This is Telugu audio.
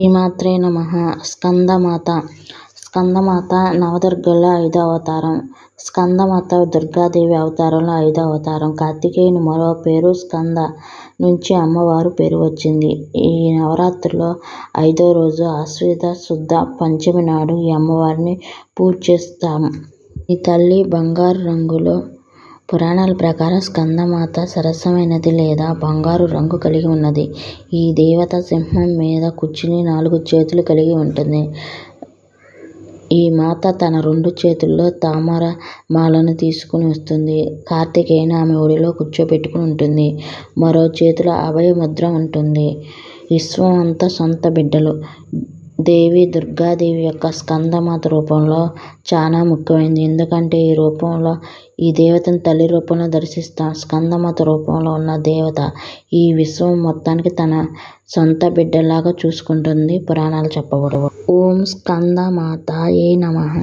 శ్రీమాత్రే నమః. స్కందమాత. స్కందమాత నవదుర్గల్లో 5వ అవతారం. స్కందమాత దుర్గాదేవి అవతారంలో 5వ అవతారం. కార్తికేయుని మరో పేరు స్కంద నుంచి అమ్మవారు పేరు వచ్చింది. ఈ నవరాత్రుల్లో 5వ రోజు ఆశ్వయుజ శుద్ధ పంచమి నాడు ఈ అమ్మవారిని పూజ చేస్తాం. ఈ తల్లి బంగారు రంగులో. పురాణాల ప్రకారం స్కందమాత సరసమైనది లేదా బంగారు రంగు కలిగి ఉన్నది. ఈ దేవత సింహం మీద కూర్చుని 4 చేతులు కలిగి ఉంటుంది. ఈ మాత తన 2 చేతుల్లో తామర మాలను తీసుకుని వస్తుంది. కార్తికేయుని ఆమె ఒడిలో కూర్చోబెట్టుకుని ఉంటుంది. మరో చేతిలో అభయ ముద్ర ఉంటుంది. విశ్వం అంతా సొంత బిడ్డలు. దేవి దుర్గాదేవి యొక్క స్కందమాత రూపంలో చాలా ముఖ్యమైనది. ఎందుకంటే ఈ రూపంలో ఈ దేవతను తల్లి రూపంలో దర్శిస్తాం. స్కందమాత రూపంలో ఉన్న దేవత ఈ విశ్వం మొత్తానికి తన సొంత బిడ్డలాగా చూసుకుంటుంది పురాణాలు చెప్పబడవు. ఓం స్కందమాతాయే నమః.